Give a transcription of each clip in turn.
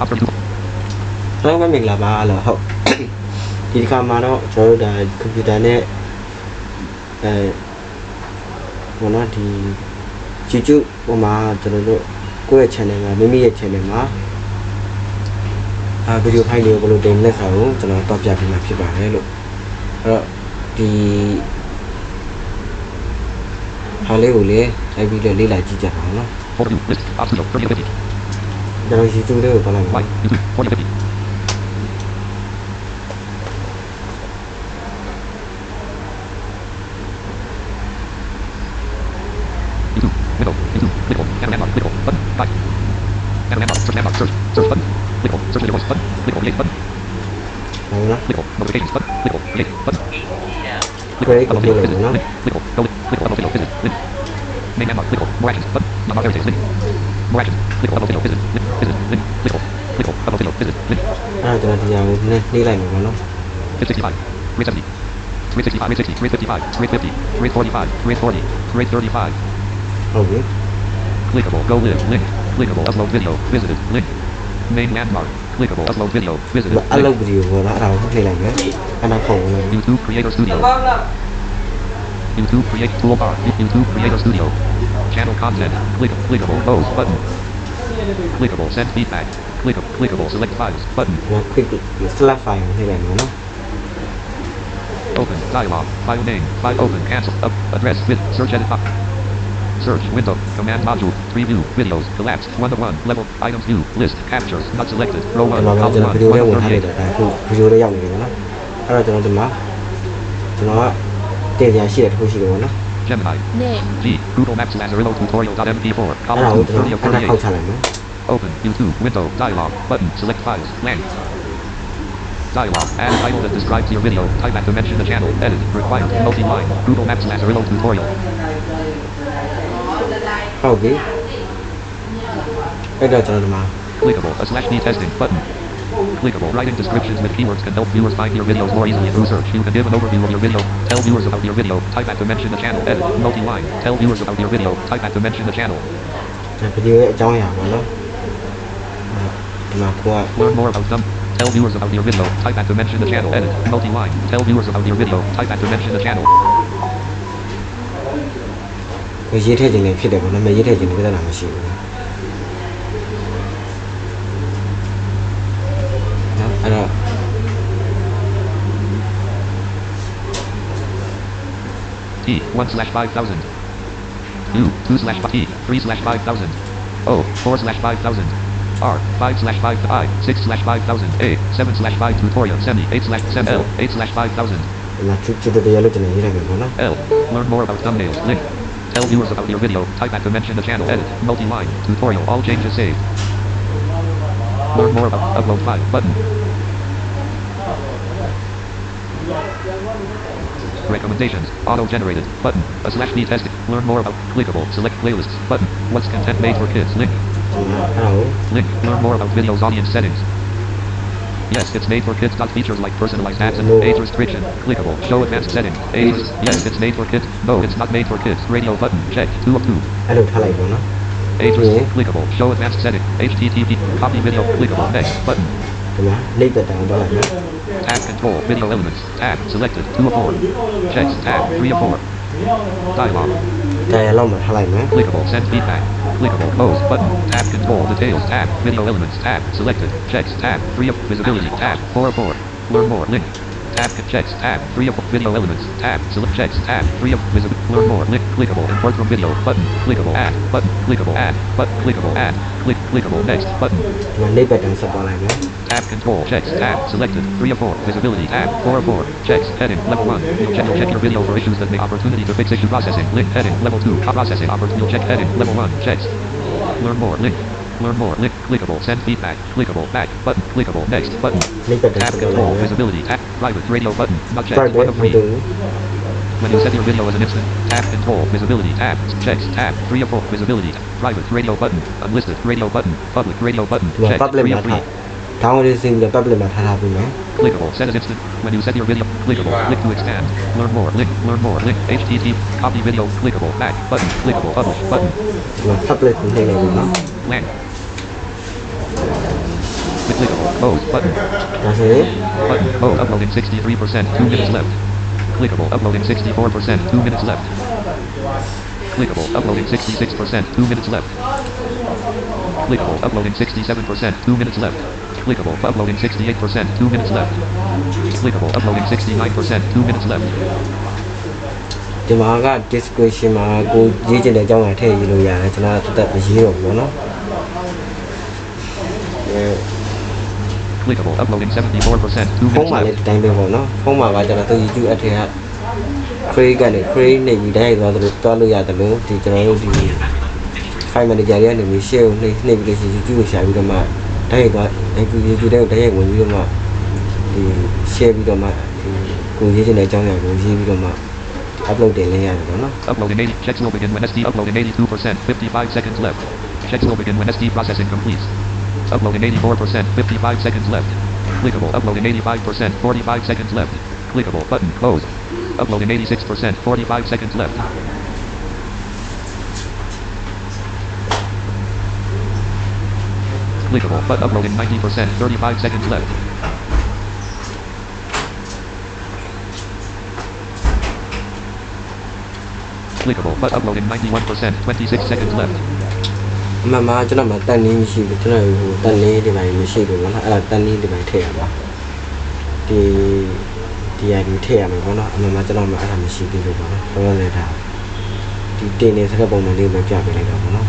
Option 2. တော့မင်္ဂလာပါလို့ဟုတ်ဒီတစ်ခါမှာတော့ကျွန်တော်တို့ဒါကွန်ပျူတာနဲ့ဘောနော်ဒီ YouTube ပေါ်မှာကျွန်တော်တို့ကိုယ့်ရဲ့ channel မှာမိမိရဲ့ channel မှာဗီဒီယိုဖိုင်တွေကိုဘယ်လိုတင်လက်ဆောင်ကိုကျွန်တော်တော့ပြပေးမှာဖြစ်ပါတယ်လို့အဲ့တော့ဒီဟာလေးကိုလည်းလိုက်ပြီးတော့လေ့လာကြည့်ကြပါဦးနော် Overview list. Option 30 50. ကျွန်တော် YouTube လေးကိုပေါ်လိုက်ပါ Like YouTube 40 50. YouTube window YouTube clickable and landmark clickable button 5 and landmark search button clickable search window button clickable create button ဟုတ်လား clickable notifications button clickable create button Create clickable computer visit နော် link clickable go link clickable upload visit link main landmark clickable more actions button number everything link more actions clickable upload visit link visit link clickable upload visit link အဲ့တော့ကျွန်တော်ဒီအောင်နဲ့နှိမ့်လိုက်မှာပေါ့နော် 65 rate 70 rate 65 rate 60 rate 55 rate 50 rate 45 rate 40 rate 35 ဟုတ်ပြီ clickable go live link clickable upload video visited link main landmark clickable upload video visited အဲ့ link လိုဗီဒီယိုပေါ့နော်အဲ့ဒါကိုနှိမ့်လိုက်မယ်အဲ့ဒါပုံလို့ YouTube Creator Studio YouTube Create Toolbar YouTube Creator Studio Channel content clickable pose button clickable send feedback clickable select files button ကျွန်တော် quick select file ကိုနှိမ့်လိုက်မယ်နော် open dialog file name file open cancel up address with search edit box search window command module preview videos collapsed 1 to 1 level items view list captures not selected row 1 ကျွန်တော် column ဗီဒီယိုလေးဝင် 1 ထားလိုက် 38 တာအခုဗီဒီယိုလေးရောက်နေတယ်ပေါ့နော်အဲ့တော့ကျွန်တော်ဒီမှာကျွန်တော်ကတင်ပြရှိတဲ့တစ်ခုရှိတယ်ပေါ့နော် Gemini Name. G Google Maps Lazarillo tutorial.mp4 အဲ့ဒါ column 2 ကိုကျွန်တော် 30 of အဲ့ဒါ 48 ထောက်ချလိုက်မယ် open YouTube window dialog button select files length dialog add a title that describes your video type at to mention the channel edit required multi-line Google Maps Lazarillo tutorial ဟုတ်ပြီအဲ့တော့ကျွန်တော်ဒီမှာ clickable a slash d testing button clickable writing descriptions with keywords can help viewers find your videos more easily through search you can give an overview of your video tell viewers about your video type at to mention the channel edit multi-line tell viewers about your video type at to mention the channel ဗီဒီယိုရဲ့အကြောင်းအရာပေါ့နော်ဒီမှာကိုက learn more about them tell viewers about your video type at to mention the channel edit multi-line tell viewers about your video type at to mention the channel ကိုရေးထည့်ခြင်းလည်းဖြစ်တယ်ပေါ့နော်မရေးထည့်ခြင်းလည်းပြဿနာမရှိဘူးနော်အဲ့တော့ T 1/5000 2 2/5 T 3/5000 O 4/5000 R 5/5 I 6/5000 A 7/5 tutorial semi 8/7 L 8/5000 ဒီမှာချူတူတရလို့ကျွန်တော်ရေးလိုက်မယ်ပေါ့နော် L learn more about thumbnails link tell viewers about your video type at to mention the channel edit multi-line tutorial all changes saved learn more about upload file button recommendations auto-generated button a slash d testing learn more about clickable select playlists button what's content made for kids link အဲ့ဒါကို link learn more about videos audience settings yes it's made for kids features like personalized ads and No. age restriction clickable show advanced settings age yes it's made for kids no it's not made for kids radio button check 2 of 2 အဲ့လိုထားလိုက်ပေါ့နော် age Yeah. clickable show advanced setting http copy video clickable next button ဒီမှာလိပ်သက်တောင်တော့လိုက်မယ် tab control video elements tab selected 2 of 4 checks tab 3 of 4 dialog တရားလောက်မှထားလိုက်မယ် clickable send feedback clickable pose button tab control details tab video elements tab selected checks tab 3 of visibility tab 4 of 4 learn more link tab checks tab 3 of video elements tab select checks tab 3 of visible learn more link clickable import from video button clickable add button clickable add button clickable add clickable next button ဒီမှာလိပ်သက်တောင်ဆက်သွားလိုက်မယ် tab control checks tab selected 3 of 4 visibility tab 4 of 4 checks heading level 1 you'll check your video for issues that may opportunity to fix issue processing link heading level 2 processing opportunity you'll check heading level 1 checks learn more link clickable send feedback clickable back button clickable next button လိပ်သက်တောင် tab ဆက်သွားလို control က်မယ် visibility tab private radio button not checked ပြတ် 1 တယ် of မ 3 တူဘူး when you set your video as an instant tab control visibility tab checks tab 3 of 4 visibility private radio button unlisted radio button public radio button ဒီမှာ check public 3 မှာ of ထား 3 download စင်ပြီး public မှာထားပြီးမယ် clickable set as instant when you set your video clickable click to expand learn more link http copy video clickable back button clickable publish button ဒီမှာ public ကိုနှိပ်လိုက်ပြီနော် LAN Clickable. Pause. Button. ဒါဆိုရင် Button. Mode. Uploading 63%. 2 minutes left. Clickable. Uploading 64%. 2 minutes left. Clickable. Uploading 66%. 2 minutes left. Clickable. Uploading 67%. 2 minutes left. Clickable. Uploading 68%. 2 minutes left. Clickable. Uploading 69%. 2 minutes left. ဒီမှာက description မှာကိုရေးချင်တဲ့အကြောင်းအရာထည့်ရေးလို့ရတယ်ကျွန်တော်တက်မရေးတော့ဘူးเนาะ Clickable. Uploading 74%. 2 ဖုန်း minutes မှာလည်း left. ဒီတိုင်းပဲပေါ့နော်ဖုန်းမှာကကျွန်တော်သူ YouTube အထက်က create ကနေ create နေပြီးတိုင်းသွားလို့ရတယ်လို့ဒီကျွန်တော်တို့ဒီ file manager တွေကနေပြီး share ကိုနှိပ်ပြီးလို့ရှိရင် YouTube ကိုရှာပြီးတော့မှတိုင်းသွား YouTube တွေကိုတိုင်းဝင်ပြီးတော့မှဒီ share ပြီးတော့မှဒီကိုရေးချင်တဲ့အကြောင်းအရာကိုရေးပြီးတော့မှ upload တင်လိုက်ရတယ်ပေါ့နော် Uploading 80. Checks will begin when SD uploading 82%. 55 seconds left. Checks will begin when SD processing completes. Uploading 84%. 55 seconds left. Clickable. Uploading 85%. 45 seconds left. Clickable. Button. Close. Uploading 86%. 45 seconds left. Clickable. But uploading 90%. 35 seconds left. Clickable. But uploading 91%. 26 seconds left. အမှန်မှာကျွန်တော်မှာတန်နေမရှိဘူးကျွန်တော်ဟိုတန်နေဒီပိုင်းမရှိဘူးပေါ့နော်အဲ့ဒါတန်နေဒီပိုင်းထည့်ရပါဒီဟာဒီထည့်ရမယ်ပေါ့နော်အမှန်မှာကျွန်တော်မှာအဲ့ဒါမရှိသေးဘူးပေါ့နော်ဘယ်လိုလဲဒါဒီတင်နေစတဲ့ပုံစံလေးပဲပြပေးလိုက်တော့ပေါ့နော်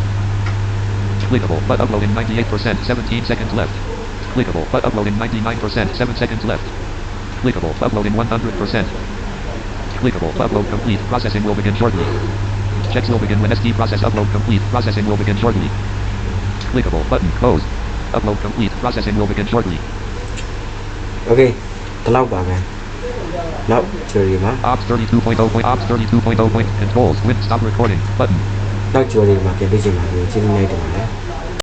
Clickable. But uploading 98%. 17 seconds left. Clickable. But uploading 99%. 7 seconds left. Clickable. Uploading 100%. Clickable. Upload complete. Processing will begin shortly. Checks will begin when SD process upload complete. Processing will begin shortly. Clickable. Button. Close. Upload complete. Processing will begin shortly. โอเคဒီလောက်ပါပဲနောက်ဂျူရီမှာ Ops 32.0. Ops 32.0. Controls. Win. Stop recording. Button. နောက်ဂျူရီမှာပြန်ပြချင်ပါဘူးကျေးဇူးများတင်ပါတယ်